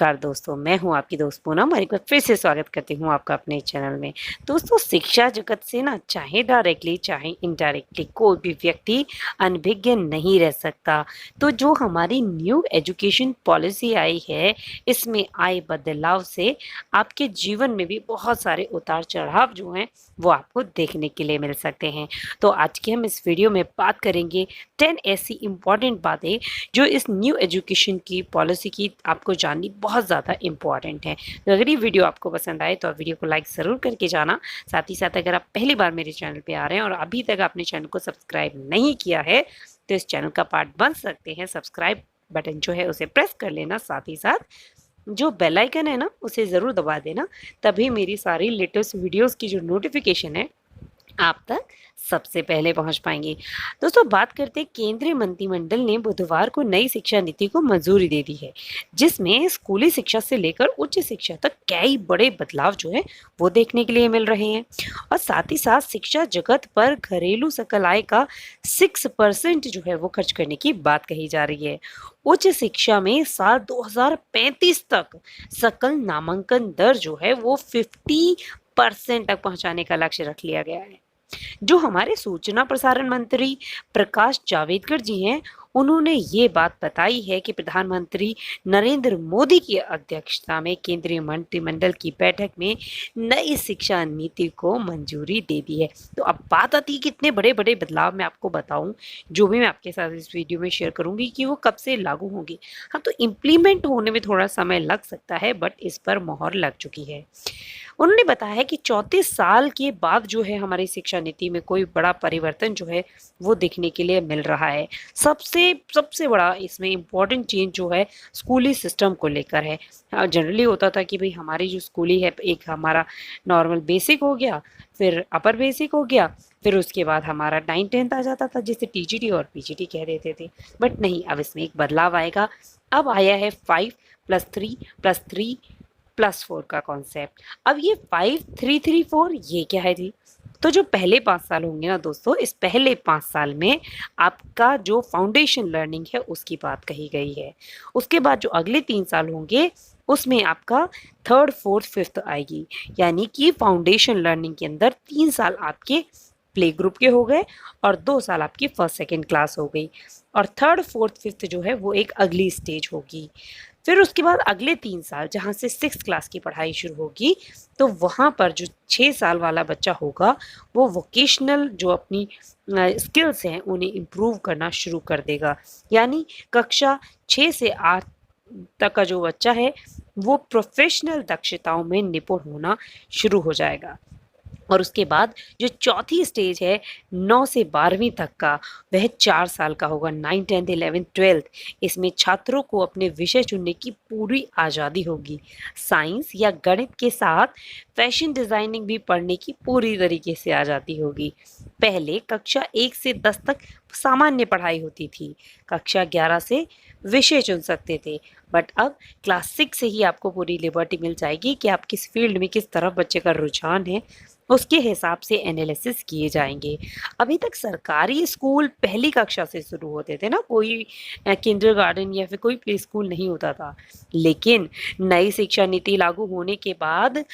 नमस्कार दोस्तों, मैं हूँ आपकी दोस्त पूनम और एक बार फिर से स्वागत करती हूँ आपका अपने चैनल में। दोस्तों, शिक्षा जगत से ना चाहे डायरेक्टली चाहे इनडायरेक्टली कोई भी व्यक्ति अनभिज्ञ नहीं रह सकता। तो जो हमारी न्यू एजुकेशन पॉलिसी आई है, इसमें आए बदलाव से आपके जीवन में भी बहुत सारे उतार-चढ़ाव जो हैं, वो आपको देखने के लिए मिल सकते हैं। तो आज की हम इस वीडियो में बात करेंगे 10 ऐसी इम्पोर्टेंट बातें जो इस न्यू एजुकेशन की पॉलिसी की आपको जाननी बहुत ज़्यादा इम्पॉर्टेंट है। तो अगर ये वीडियो आपको पसंद आए तो आप वीडियो को लाइक ज़रूर करके जाना। साथ ही साथ अगर आप पहली बार मेरे चैनल पे आ रहे हैं और अभी तक आपने चैनल को सब्सक्राइब नहीं किया है, तो इस चैनल का पार्ट बन सकते हैं। सब्सक्राइब बटन जो है उसे प्रेस कर लेना, साथ ही साथ जो बेल आइकन है ना उसे ज़रूर दबा देना, तभी मेरी सारी लेटेस्ट वीडियोज़ की जो नोटिफिकेशन है आप तक सबसे पहले पहुंच पाएंगे। दोस्तों, बात करते हैं, केंद्रीय मंत्रिमंडल ने बुधवार को नई शिक्षा नीति को मंजूरी दे दी है, जिसमें स्कूली शिक्षा से लेकर उच्च शिक्षा तक कई बड़े बदलाव जो है वो देखने के लिए मिल रहे हैं। और साथ ही साथ शिक्षा जगत पर घरेलू सकल आय का 6% जो है वो खर्च करने की बात कही जा रही है। उच्च शिक्षा में साल 2035 तक सकल नामांकन दर जो है वो 50% तक पहुंचाने का लक्ष्य रख लिया गया है। जो हमारे सूचना प्रसारण मंत्री प्रकाश जावड़ेकर जी हैं, उन्होंने ये बात बताई है कि प्रधानमंत्री नरेंद्र मोदी की अध्यक्षता में केंद्रीय मंत्रिमंडल की बैठक में नई शिक्षा नीति को मंजूरी दे दी है। तो अब बात आती है कि इतने बड़े बड़े बदलाव मैं आपको बताऊं, जो भी मैं आपके साथ इस वीडियो में शेयर करूंगी, कि वो कब से लागू होंगे। हाँ, तो इम्प्लीमेंट होने में थोड़ा समय लग सकता है, बट इस पर मोहर लग चुकी है। उन्होंने बताया कि 34 साल के बाद जो है हमारी शिक्षा नीति में कोई बड़ा परिवर्तन जो है वो देखने के लिए मिल रहा है। सबसे सबसे बड़ा इसमें इम्पोर्टेंट चेंज जो है स्कूली सिस्टम को लेकर है। जनरली होता था कि भाई हमारी जो स्कूली है, एक हमारा नॉर्मल बेसिक हो गया, फिर अपर बेसिक हो गया, फिर उसके बाद हमारा 9th-10th आ जाता था, जिसे टीजीटी और पीजीटी कह देते थे। बट नहीं, अब इसमें एक बदलाव आएगा। अब आया है 5+3+3+4 का कॉन्सेप्ट। अब ये 5-3-3-4 ये क्या है जी? तो जो पहले 5 साल होंगे ना दोस्तों, इस पहले 5 साल में आपका जो फाउंडेशन लर्निंग है उसकी बात कही गई है। उसके बाद जो अगले 3 साल होंगे उसमें आपका 3rd, 4th, 5th आएगी। यानी कि फाउंडेशन लर्निंग के अंदर 3 साल आपके प्ले ग्रुप के हो गए और 2 साल आपकी 1st, 2nd क्लास हो गई। और 3rd, 4th, 5th जो है वो एक अगली स्टेज होगी। फिर उसके बाद अगले 3 साल जहाँ से 6th क्लास की पढ़ाई शुरू होगी, तो वहाँ पर जो 6 साल वाला बच्चा होगा वो वोकेशनल जो अपनी स्किल्स हैं उन्हें इम्प्रूव करना शुरू कर देगा। यानी कक्षा 6 से 8 तक का जो बच्चा है वो प्रोफेशनल दक्षताओं में निपुण होना शुरू हो जाएगा। और उसके बाद जो चौथी स्टेज है 9 से 12वीं तक का, वह 4 साल का होगा। 9, 10, 11, 12 इसमें छात्रों को अपने विषय चुनने की पूरी आज़ादी होगी। साइंस या गणित के साथ फैशन डिज़ाइनिंग भी पढ़ने की पूरी तरीके से आज़ादी होगी। पहले कक्षा 1 से 10 तक सामान्य पढ़ाई होती थी, कक्षा 11 से विषय चुन सकते थे। बट अब क्लास 6 से ही आपको पूरी लिबर्टी मिल जाएगी कि आप किस फील्ड में किस तरफ बच्चे का रुझान है, उसके हिसाब से एनालिसिस किए जाएंगे। अभी तक सरकारी स्कूल पहली कक्षा से शुरू होते थे ना, कोई किंडरगार्टन या फिर कोई प्ले स्कूल नहीं होता था। लेकिन नई शिक्षा नीति लागू होने के बाद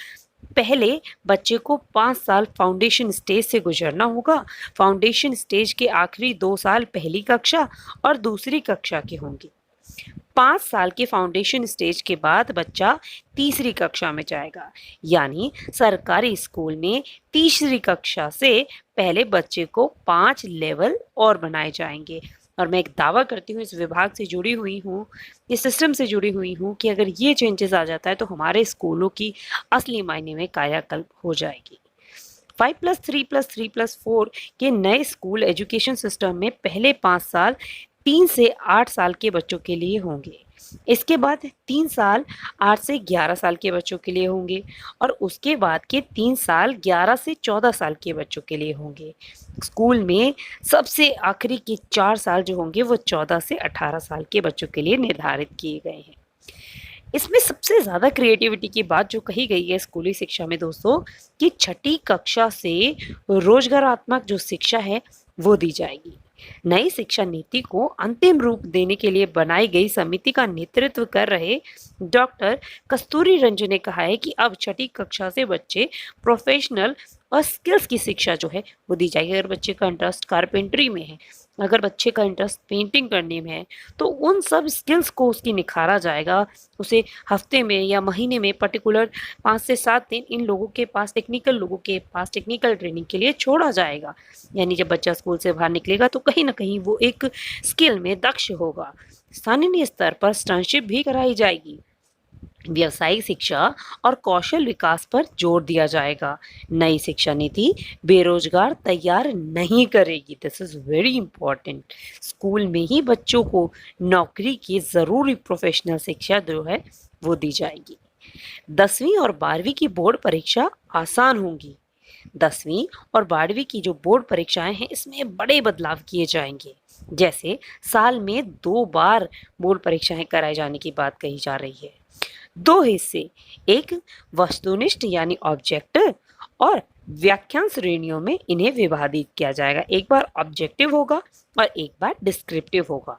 पहले बच्चे को 5 साल फाउंडेशन स्टेज से गुजरना होगा। फाउंडेशन स्टेज के आखिरी 2 साल पहली कक्षा और दूसरी कक्षा के होंगे। 5 साल के फाउंडेशन स्टेज के बाद बच्चा तीसरी कक्षा में जाएगा। यानी सरकारी स्कूल में तीसरी कक्षा से पहले बच्चे को 5 लेवल और बनाए जाएंगे। और मैं एक दावा करती हूँ, इस विभाग से जुड़ी हुई हूँ, इस सिस्टम से जुड़ी हुई हूँ, कि अगर ये चेंजेस आ जाता है तो हमारे स्कूलों की असली मायने में कायाकल्प हो जाएगी। 5+3+3+4 के नए स्कूल एजुकेशन सिस्टम में पहले 5 साल 3 से 8 साल के बच्चों के लिए होंगे। इसके बाद 3 साल 8 से 11 साल के बच्चों के लिए होंगे और उसके बाद के 3 साल 11 से 14 साल के बच्चों के लिए होंगे। स्कूल में सबसे आखिरी के 4 साल जो होंगे वो 14 से 18 साल के बच्चों के लिए निर्धारित किए गए हैं। इसमें सबसे ज़्यादा क्रिएटिविटी की बात जो कही गई है स्कूली शिक्षा में दोस्तों, कि छठी कक्षा से रोजगारात्मक जो शिक्षा है वो दी जाएगी। नई शिक्षा नीति को अंतिम रूप देने के लिए बनाई गई समिति का नेतृत्व कर रहे डॉक्टर कस्तूरी रंजन ने कहा है कि अब छठी कक्षा से बच्चे प्रोफेशनल और स्किल्स की शिक्षा जो है वो दी जाएगी। अगर बच्चे का इंटरेस्ट कारपेंटरी में है, अगर बच्चे का इंटरेस्ट पेंटिंग करने में है, तो उन सब स्किल्स को उसकी निखारा जाएगा। उसे हफ्ते में या महीने में पर्टिकुलर 5 से 7 दिन इन लोगों के पास, टेक्निकल लोगों के पास टेक्निकल ट्रेनिंग के लिए छोड़ा जाएगा। यानी जब बच्चा स्कूल से बाहर निकलेगा तो कहीं ना कहीं वो एक स्किल में दक्ष होगा। स्थानीय स्तर पर स्टर्नशिप भी कराई जाएगी। व्यावसायिक शिक्षा और कौशल विकास पर जोर दिया जाएगा। नई शिक्षा नीति बेरोजगार तैयार नहीं करेगी। This is very important. School में ही बच्चों को नौकरी की जरूरी प्रोफेशनल शिक्षा जो है वो दी जाएगी। 10वीं और 12वीं की बोर्ड परीक्षा आसान होंगी। 10वीं और 12वीं की जो बोर्ड परीक्षाएं हैं इसमें बड़े बदलाव किए जाएंगे। जैसे साल में 2 बार बोर्ड परीक्षाएं कराए जाने की बात कही जा रही है। 2 हिस्से, एक वस्तुनिष्ठ यानी ऑब्जेक्टिव और व्याख्यान श्रेणियों में इन्हें विभाजित किया जाएगा। एक बार ऑब्जेक्टिव होगा और एक बार डिस्क्रिप्टिव होगा।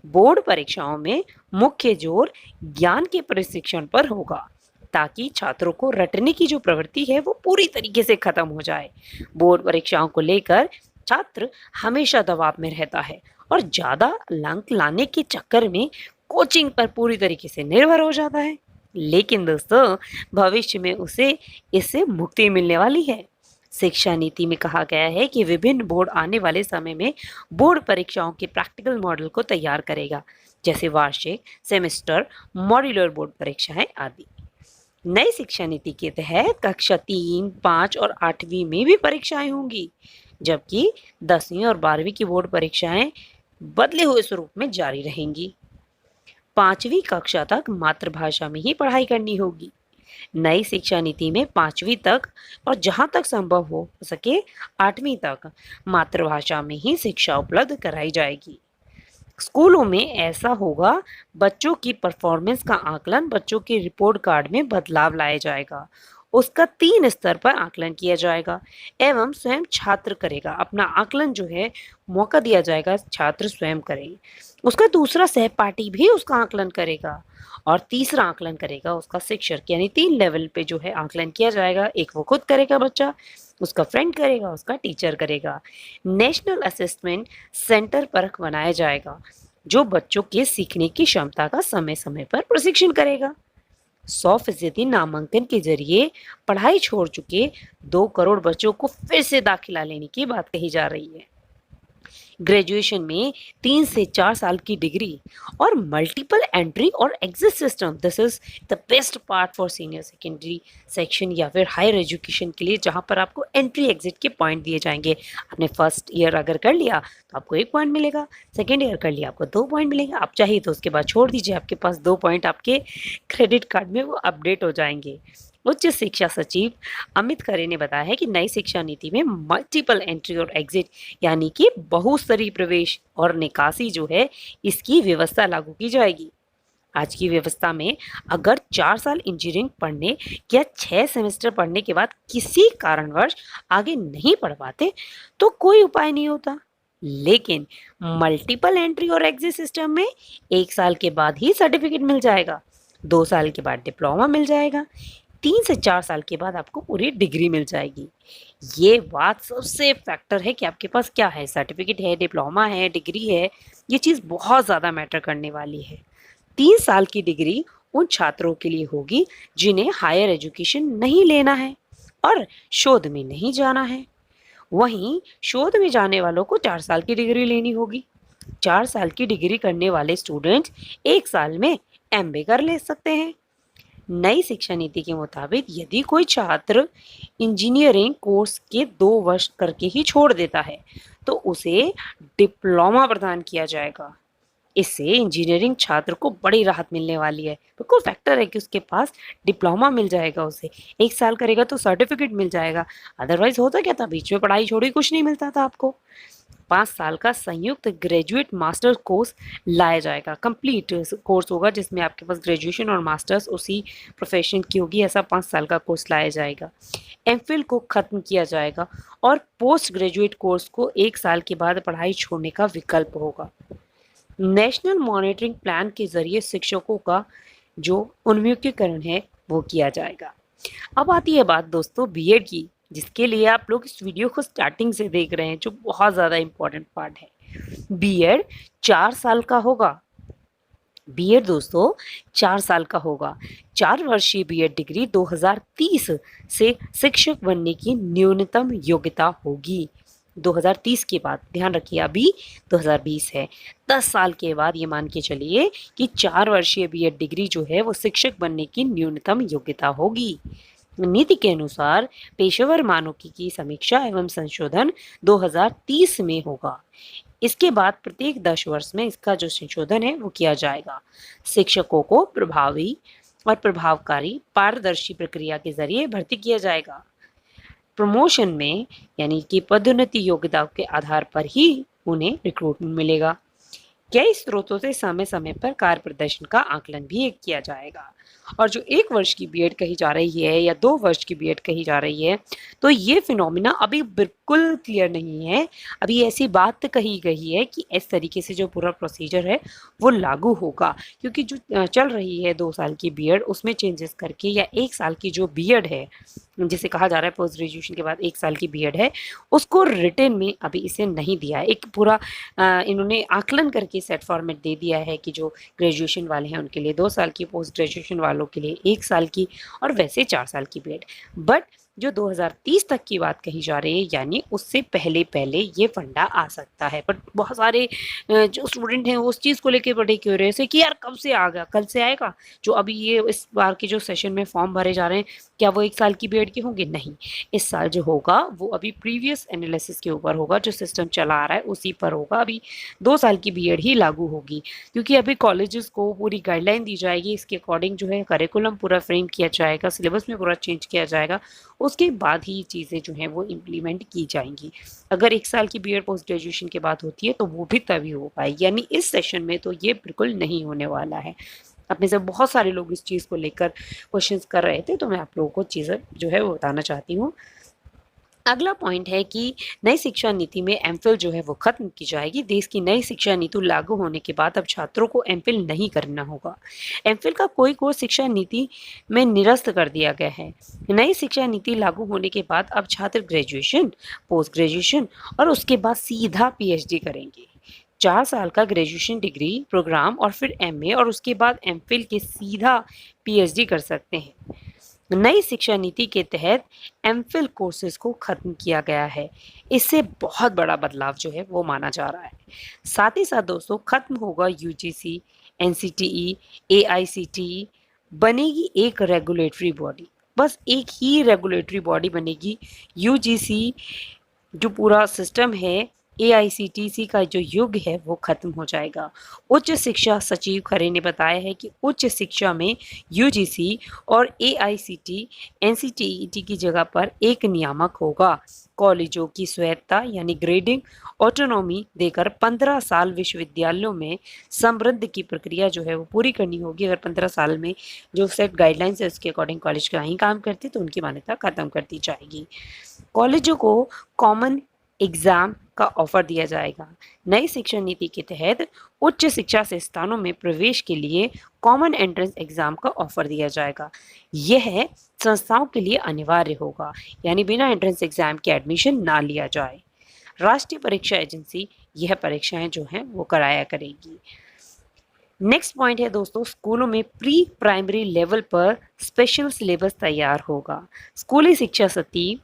बोर्ड परीक्षाओं में मुख्य जोर ज्ञान के प्रशिक्षण पर होगा ताकि छात्रों को रटने की जो प्रवृत्ति है वो पूरी तरीके से खत्म हो जाए। बोर्ड परीक्षाओं को लेकर छात्र हमेशा दबाव में रहता है और ज्यादा अंक लाने के चक्कर में कोचिंग पर पूरी तरीके से निर्भर हो जाता है। लेकिन दोस्तों, भविष्य में उसे इससे मुक्ति मिलने वाली है। शिक्षा नीति में कहा गया है कि विभिन्न बोर्ड आने वाले समय में बोर्ड परीक्षाओं के प्रैक्टिकल मॉडल को तैयार करेगा, जैसे वार्षिक, सेमेस्टर, मॉड्यूलर बोर्ड परीक्षाएं आदि। नई शिक्षा नीति के तहत कक्षा 3, 5 और 8वीं में भी परीक्षाएं होंगी, जबकि 10वीं और 12वीं की बोर्ड परीक्षाएं बदले हुए स्वरूप में जारी रहेंगी। 5वीं कक्षा तक मातृभाषा में ही पढ़ाई करनी होगी। नई शिक्षा नीति में 5वीं तक और जहां तक संभव हो सके 8वीं तक मातृभाषा में ही शिक्षा उपलब्ध कराई जाएगी। स्कूलों में ऐसा होगा, बच्चों की परफॉर्मेंस का आकलन बच्चों के रिपोर्ट कार्ड में बदलाव लाया जाएगा। उसका 3 स्तर पर आकलन किया जाएगा एवं स्वयं छात्र करेगा। अपना आकलन जो है मौका दिया जाएगा, छात्र स्वयं करें। उसका दूसरा सहपाठी भी उसका आकलन करेगा और तीसरा आकलन करेगा उसका शिक्षक। यानी 3 लेवल पे जो है आकलन किया जाएगा। एक वो खुद करेगा बच्चा, उसका फ्रेंड करेगा, उसका टीचर करेगा। नेशनल असेसमेंट सेंटर परख बनाया जाएगा जो बच्चों के सीखने की क्षमता का समय समय पर प्रशिक्षण करेगा। 100% नामांकन के जरिए पढ़ाई छोड़ चुके 2 करोड़ बच्चों को फिर से दाखिला लेने की बात कही जा रही है। ग्रेजुएशन में 3 से 4 साल की डिग्री और मल्टीपल एंट्री और exit system, this is the best part for senior secondary section या फिर हायर एजुकेशन के लिए, जहां पर आपको एंट्री एग्जिट के पॉइंट दिए जाएंगे। आपने फर्स्ट ईयर अगर कर लिया तो आपको 1 पॉइंट मिलेगा, सेकेंड ईयर कर लिया आपको 2 पॉइंट मिलेंगे। आप चाहिए तो उसके बाद छोड़ दीजिए, आपके पास 2 पॉइंट आपके क्रेडिट कार्ड में वो अपडेट हो जाएंगे। उच्च शिक्षा सचिव अमित खरे ने बताया है कि नई शिक्षा नीति में मल्टीपल एंट्री और एग्जिट यानी कि बहुस्तरीय प्रवेश और निकासी जो है इसकी व्यवस्था लागू की जाएगी। आज की व्यवस्था में अगर 4 साल इंजीनियरिंग पढ़ने या 6 सेमेस्टर पढ़ने के बाद किसी कारणवश आगे नहीं पढ़ पाते तो कोई उपाय नहीं होता। लेकिन मल्टीपल एंट्री और एग्जिट सिस्टम में 1 साल के बाद ही सर्टिफिकेट मिल जाएगा, 2 साल के बाद डिप्लोमा मिल जाएगा, 3 से 4 साल के बाद आपको पूरी डिग्री मिल जाएगी। ये बात सबसे फैक्टर है कि आपके पास क्या है, सर्टिफिकेट है, डिप्लोमा है, डिग्री है। ये चीज़ बहुत ज़्यादा मैटर करने वाली है। 3 साल की डिग्री उन छात्रों के लिए होगी जिन्हें हायर एजुकेशन नहीं लेना है और शोध में नहीं जाना है। वहीं शोध में जाने वालों को 4 साल की डिग्री लेनी होगी। 4 साल की डिग्री करने वाले स्टूडेंट्स 1 साल में MBA कर ले सकते हैं। नई शिक्षा नीति के मुताबिक यदि कोई छात्र इंजीनियरिंग कोर्स के 2 वर्ष करके ही छोड़ देता है तो उसे डिप्लोमा प्रदान किया जाएगा। इससे इंजीनियरिंग छात्र को बड़ी राहत मिलने वाली है। बिल्कुल फैक्टर है कि उसके पास डिप्लोमा मिल जाएगा, उसे 1 साल करेगा तो सर्टिफिकेट मिल जाएगा। अदरवाइज होता क्या था, बीच में पढ़ाई छोड़ी कुछ नहीं मिलता था आपको। 5 साल का संयुक्त ग्रेजुएट मास्टर कोर्स लाया जाएगा। कंप्लीट कोर्स होगा जिसमें आपके पास ग्रेजुएशन और मास्टर्स उसी प्रोफेशन की होगी, ऐसा 5 साल का कोर्स लाया जाएगा। एमफिल को खत्म किया जाएगा और पोस्ट ग्रेजुएट कोर्स को 1 साल के बाद पढ़ाई छोड़ने का विकल्प होगा। नेशनल मॉनिटरिंग प्लान के जरिए शिक्षकों का जो उन्मुखीकरण है वो किया जाएगा। अब आती है बात दोस्तों बीएड की, जिसके लिए आप लोग इस वीडियो को स्टार्टिंग से देख रहे हैं, जो बहुत ज़्यादा इम्पोर्टेंट पार्ट है। बीएड 4 साल का होगा। बीएड दोस्तों 4 साल का होगा। 4 वर्षीय बीएड डिग्री 2030 से शिक्षक बनने की न्यूनतम योग्यता होगी। 2030 के बाद, ध्यान रखिए अभी 2020 है, 10 साल के बाद ये मान के चलिए कि 4 वर्षीय बीएड डिग्री जो है वो शिक्षक बनने की न्यूनतम योग्यता होगी। नीति के अनुसार पेशेवर मानकों की समीक्षा एवं संशोधन 2030 में होगा। इसके बाद प्रत्येक 10 वर्ष में इसका जो संशोधन है वो किया जाएगा। शिक्षकों को प्रभावी और प्रभावकारी पारदर्शी प्रक्रिया के जरिए भर्ती किया जाएगा। प्रमोशन में यानी कि पदोन्नति योग्यता के आधार पर ही उन्हें रिक्रूटमेंट मिलेगा। कई स्रोतों से समय समय पर कार्य प्रदर्शन का आकलन भी किया जाएगा। और जो 1 वर्ष की बीएड कही जा रही है या 2 वर्ष की बीएड कही जा रही है, तो ये फिनोमिना अभी बिल्कुल क्लियर नहीं है। अभी ऐसी बात कही गई है कि इस तरीके से जो पूरा प्रोसीजर है वो लागू होगा, क्योंकि जो चल रही है 2 साल की बीएड उसमें चेंजेस करके, या 1 साल की जो बीएड है जिसे कहा जा रहा है पोस्ट ग्रेजुएशन के बाद 1 साल की बीएड है, उसको रिटन में अभी इसे नहीं दिया है। एक पूरा इन्होंने आकलन करके सेट फॉर्मेट दे दिया है कि जो ग्रेजुएशन वाले हैं उनके लिए 2 साल की, पोस्ट ग्रेजुएशन वालों के लिए 1 साल की, और वैसे 4 साल की बीएड। बट जो 2030 तक की बात कही जा रही है, यानी उससे पहले पहले ये फंडा आ सकता है। बट बहुत सारे जो स्टूडेंट हैं उस चीज़ को लेके बड़े क्यूरियस है कि यार कब से आ गया, कल से आएगा। जो अभी ये इस बार के जो सेशन में फॉर्म भरे जा रहे हैं, क्या वो 1 साल की बीएड के होंगे? नहीं, इस साल जो होगा वो अभी प्रीवियस एनालिसिस के ऊपर होगा, जो सिस्टम चला आ रहा है उसी पर होगा। अभी 2 साल की बीएड ही लागू होगी, क्योंकि अभी कॉलेजेस को पूरी गाइडलाइन दी जाएगी, इसके अकॉर्डिंग जो है करिकुलम पूरा फ्रेम किया जाएगा, सिलेबस में पूरा चेंज किया जाएगा, उसके बाद ही चीज़ें जो हैं वो इम्प्लीमेंट की जाएंगी। अगर 1 साल की बीएड पोस्ट ग्रेजुएशन के बाद होती है तो वो भी तभी हो पाए, यानी इस सेशन में तो ये बिल्कुल नहीं होने वाला है। अपने से बहुत सारे लोग इस चीज़ को लेकर क्वेश्चंस कर रहे थे, तो मैं आप लोगों को चीज़ें जो है वो बताना चाहती हूँ। अगला पॉइंट है कि नई शिक्षा नीति में एमफिल जो है वो खत्म की जाएगी। देश की नई शिक्षा नीति लागू होने के बाद अब छात्रों को एमफिल नहीं करना होगा। एमफिल का कोई कोर्स शिक्षा नीति में निरस्त कर दिया गया है। नई शिक्षा नीति लागू होने के बाद अब छात्र ग्रेजुएशन, पोस्ट ग्रेजुएशन और उसके बाद सीधा पीएचडी करेंगे। 4 साल का ग्रेजुएशन डिग्री प्रोग्राम और फिर एमए और उसके बाद एमफिल के सीधा पीएचडी कर सकते हैं। नई शिक्षा नीति के तहत एमफिल कोर्सेज को खत्म किया गया है। इससे बहुत बड़ा बदलाव जो है वो माना जा रहा है। साथ ही साथ दोस्तों खत्म होगा यूजीसी, एनसीटीई, एआईसीटीई, बनेगी एक रेगुलेटरी बॉडी। बस एक ही रेगुलेटरी बॉडी बनेगी। यूजीसी जो पूरा सिस्टम है, एआईसीटीसी का जो युग है वो खत्म हो जाएगा। उच्च शिक्षा सचिव खरे ने बताया है कि उच्च शिक्षा में यूजीसी और एआईसीटी एनसीटीईटी की जगह पर एक नियामक होगा। कॉलेजों की स्वायत्तता यानी ग्रेडिंग ऑटोनॉमी देकर 15 साल विश्वविद्यालयों में समृद्ध की प्रक्रिया जो है वो पूरी करनी होगी। अगर 15 साल में जो सेट गाइडलाइंस है उसके अकॉर्डिंग कॉलेज का ही काम करते तो उनकी मान्यता खत्म कर दी जाएगी। कॉलेजों को कॉमन एग्जाम का ऑफर दिया जाएगा। नई शिक्षा नीति के तहत उच्च शिक्षा संस्थानों में प्रवेश के लिए कॉमन एंट्रेंस एग्जाम का ऑफर दिया जाएगा। यह संस्थाओं के लिए अनिवार्य होगा, यानी बिना एंट्रेंस एग्जाम के एडमिशन ना लिया जाए। राष्ट्रीय परीक्षा एजेंसी यह परीक्षाएं जो हैं वो कराया करेगी। नेक्स्ट पॉइंट है दोस्तों, स्कूलों में प्री प्राइमरी लेवल पर स्पेशल सिलेबस तैयार होगा। स्कूली शिक्षा सचिव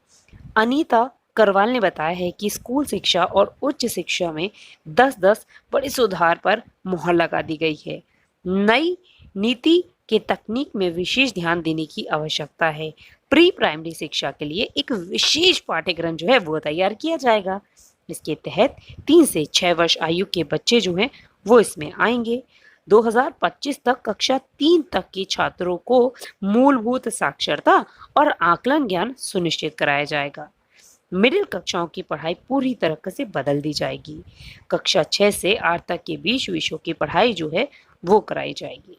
अनीता करवाल ने बताया है कि स्कूल शिक्षा और उच्च शिक्षा में 10-10 बड़े सुधार पर मुहर लगा दी गई है। नई नीति के तकनीक में विशेष ध्यान देने की आवश्यकता है। प्री प्राइमरी शिक्षा के लिए एक विशेष पाठ्यक्रम जो है वो तैयार किया जाएगा। इसके तहत 3 से 6 वर्ष आयु के बच्चे जो हैं वो इसमें आएंगे। 2025 तक कक्षा 3 तक के छात्रों को मूलभूत साक्षरता और आकलन ज्ञान सुनिश्चित कराया जाएगा। मिडिल कक्षाओं की पढ़ाई पूरी तरह से बदल दी जाएगी। कक्षा 6 से 8 तक के 20 विषयों की पढ़ाई जो है वो कराई जाएगी।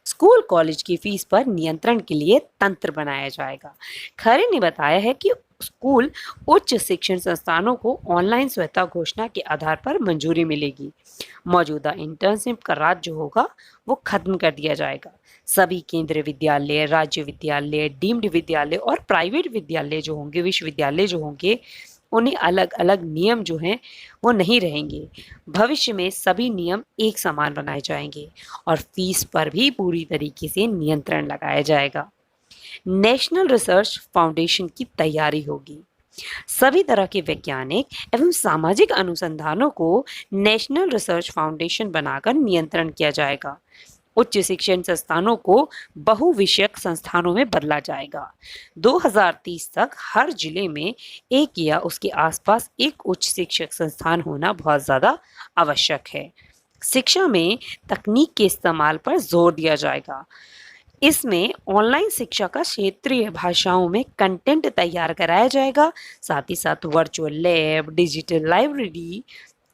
स्कूल कॉलेज की फीस पर नियंत्रण के लिए तंत्र बनाया जाएगा। खरे ने बताया है कि स्कूल उच्च शिक्षण संस्थानों को ऑनलाइन स्वतः घोषणा के आधार पर मंजूरी मिलेगी। मौजूदा इंटर्नशिप का राज्य जो होगा वो खत्म कर दिया जाएगा। सभी केंद्रीय विद्यालय, राज्य विद्यालय, डीम्ड विद्यालय और प्राइवेट विद्यालय जो होंगे, विश्वविद्यालय जो होंगे, उन्हें अलग अलग नियम जो हैं वो नहीं रहेंगे। भविष्य में सभी नियम एक समान बनाए जाएंगे और फीस पर भी पूरी तरीके से नियंत्रण लगाया जाएगा। नेशनल रिसर्च फाउंडेशन की तैयारी होगी। सभी तरह के वैज्ञानिक एवं सामाजिक अनुसंधानों को नेशनल रिसर्च फाउंडेशन बनाकर नियंत्रण किया जाएगा। उच्च शिक्षण संस्थानों को बहुविषयक संस्थानों में बदला जाएगा। 2030 तक हर जिले में एक या उसके आसपास एक उच्च शिक्षक संस्थान होना बहुत ज़्यादा आवश्यक है। शिक्षा में तकनीक के इस्तेमाल पर जोर दिया जाएगा। इसमें ऑनलाइन शिक्षा का क्षेत्रीय भाषाओं में कंटेंट तैयार कराया जाएगा। साथ ही साथ वर्चुअल लैब, डिजिटल लाइब्रेरी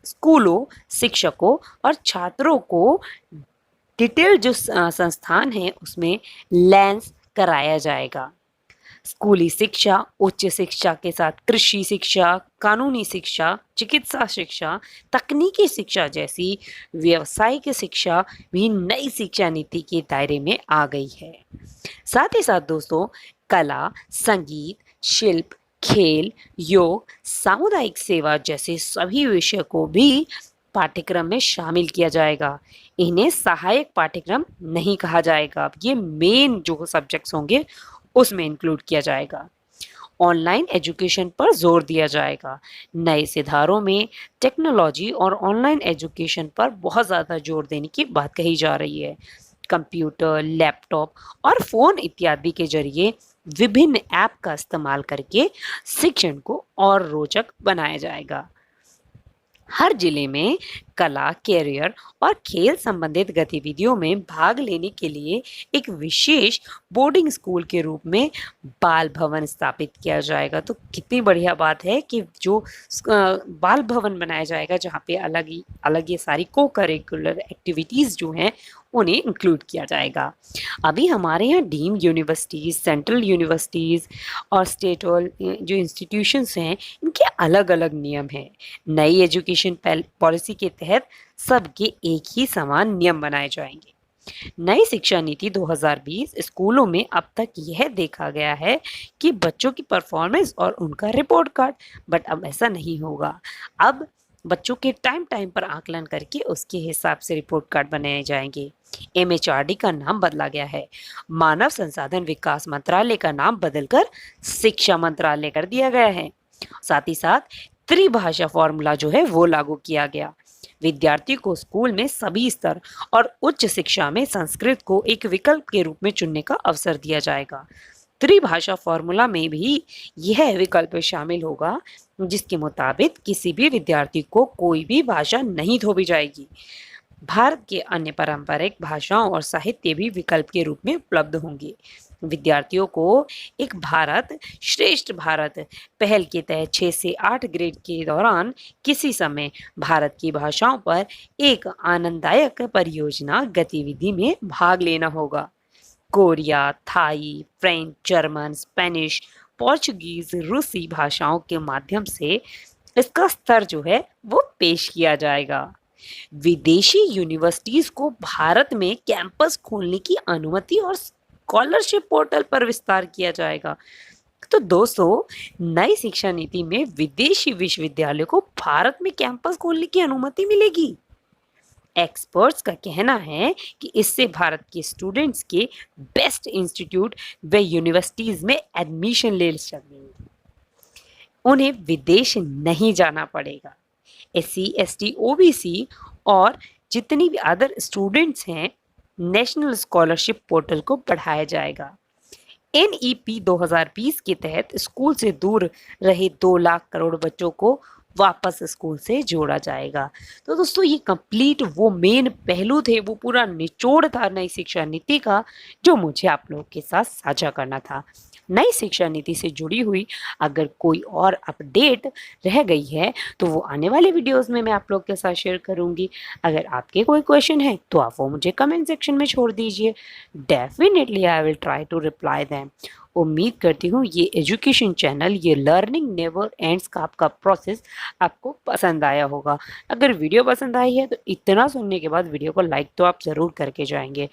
स्कूलों, शिक्षकों और छात्रों को डिटेल जो संस्थान है उसमें लैंस कराया जाएगा। स्कूली शिक्षा, उच्च शिक्षा के साथ कृषि शिक्षा, कानूनी शिक्षा, चिकित्सा शिक्षा, तकनीकी शिक्षा जैसी व्यावसायिक शिक्षा भी नई शिक्षा नीति के दायरे में आ गई है। साथ ही साथ दोस्तों, कला, संगीत, शिल्प, खेल, योग, सामुदायिक सेवा जैसे सभी विषय को भी पाठ्यक्रम में शामिल किया जाएगा। इन्हें सहायक पाठ्यक्रम नहीं कहा जाएगा। ये मेन जो सब्जेक्ट्स होंगे उसमें इंक्लूड किया जाएगा। ऑनलाइन एजुकेशन पर जोर दिया जाएगा। नए सुधारों में टेक्नोलॉजी और ऑनलाइन एजुकेशन पर बहुत ज़्यादा जोर देने की बात कही जा रही है। कंप्यूटर, लैपटॉप और फ़ोन इत्यादि के जरिए विभिन्न ऐप का इस्तेमाल करके शिक्षण को और रोचक बनाया जाएगा। हर जिले में कला, कैरियर और खेल संबंधित गतिविधियों में भाग लेने के लिए एक विशेष बोर्डिंग स्कूल के रूप में बाल भवन स्थापित किया जाएगा। तो कितनी बढ़िया बात है कि जो बाल भवन बनाया जाएगा जहाँ पे अलग ये सारी को करिकुलर एक्टिविटीज़ जो हैं उन्हें इंक्लूड किया जाएगा। अभी हमारे यहाँ डीम्ड यूनिवर्सिटीज़, सेंट्रल यूनिवर्सिटीज़ और स्टेट और जो इंस्टीट्यूशंस हैं इनके अलग अलग नियम हैं। नई एजुकेशन पॉलिसी के तहत सबके एक ही समान नियम बनाए जाएंगे। नई शिक्षा नीति 2020 स्कूलों में अब तक यह देखा गया है कि बच्चों की परफॉर्मेंस और उनका रिपोर्ट कार्ड, बट अब ऐसा नहीं होगा। अब बच्चों के टाइम टाइम पर आकलन करके उसके हिसाब से रिपोर्ट कार्ड बनाए जाएंगे। MHRD का नाम बदला गया है। मानव संसाधन विकास मंत्रालय का नाम बदलकर शिक्षा मंत्रालय कर दिया गया है। साथ ही साथ त्रिभाषा फॉर्मूला जो है वो लागू किया गया। विद्यार्थी को स्कूल में सभी स्तर और उच्च शिक्षा में संस्कृत को एक विकल्प के रूप में चुनने का अवसर दिया जाएगा। त्रिभाषा फॉर्मूला में भी यह विकल्प शामिल होगा जिसके मुताबिक किसी भी विद्यार्थी को कोई भी भाषा नहीं थोपी जाएगी। भारत के अन्य पारंपरिक भाषाओं और साहित्य भी विकल्प के रूप में उपलब्ध होंगे। विद्यार्थियों को एक भारत श्रेष्ठ भारत पहल के तहत 6 से 8 ग्रेड के दौरान किसी समय भारत की भाषाओं पर एक आनंददायक परियोजना गतिविधि में भाग लेना होगा। Korea, Thai, French, German, Spanish, Portuguese, रूसी भाषाओं के माध्यम से इसका स्तर जो है वो पेश किया जाएगा। विदेशी यूनिवर्सिटीज को भारत में कैंपस खोलने की अनुमति और स्कॉलरशिप पोर्टल पर विस्तार किया जाएगा। तो दोस्तों, नई शिक्षा नीति में विदेशी विश्वविद्यालयों को भारत में कैंपस खोलने की अनुमति मिलेगी। एक्सपर्ट्स का कहना है कि इससे भारत के स्टूडेंट्स के बेस्ट इंस्टीट्यूट व यूनिवर्सिटीज में एडमिशन ले सकेंगे। उन्हें विदेश नहीं जाना पड़ेगा। SC, ST, OBC और जितनी भी अदर स्टूडेंट्स हैं, नेशनल स्कॉलरशिप पोर्टल को बढ़ाया जाएगा। NEP 2020 के तहत स्कूल से दूर रहे 2 लाख करोड़ बच्चों को वापस स्कूल से जोड़ा जाएगा। तो दोस्तों, ये कंप्लीट वो मेन पहलू थे, वो पूरा निचोड़ था नई शिक्षा नीति का, जो मुझे आप लोगों के साथ साझा करना था। नई शिक्षा नीति से जुड़ी हुई अगर कोई और अपडेट रह गई है तो वो आने वाले वीडियोस में मैं आप लोग के साथ शेयर करूंगी। अगर आपके कोई क्वेश्चन है तो आप वो मुझे कमेंट सेक्शन में छोड़ दीजिए। Definitely I will try to reply them. उम्मीद करती हूँ ये एजुकेशन चैनल, ये लर्निंग नेवर एंड्स का आपका प्रोसेस आपको पसंद आया होगा। अगर वीडियो पसंद आई है तो इतना सुनने के बाद वीडियो को लाइक तो आप ज़रूर करके जाएंगे।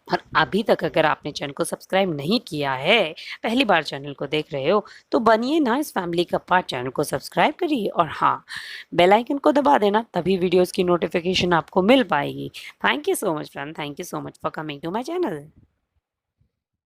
और अभी तक अगर आपने चैनल को सब्सक्राइब नहीं किया है, पहली बार चैनल को देख रहे हो, तो बनिए ना इस फैमिली का पार्ट, चैनल को सब्सक्राइब करिए और हाँ, बेल आइकन को दबा देना, तभी वीडियोस की नोटिफिकेशन आपको मिल पाएगी। Thank you so much friend, thank you so much for coming to my channel.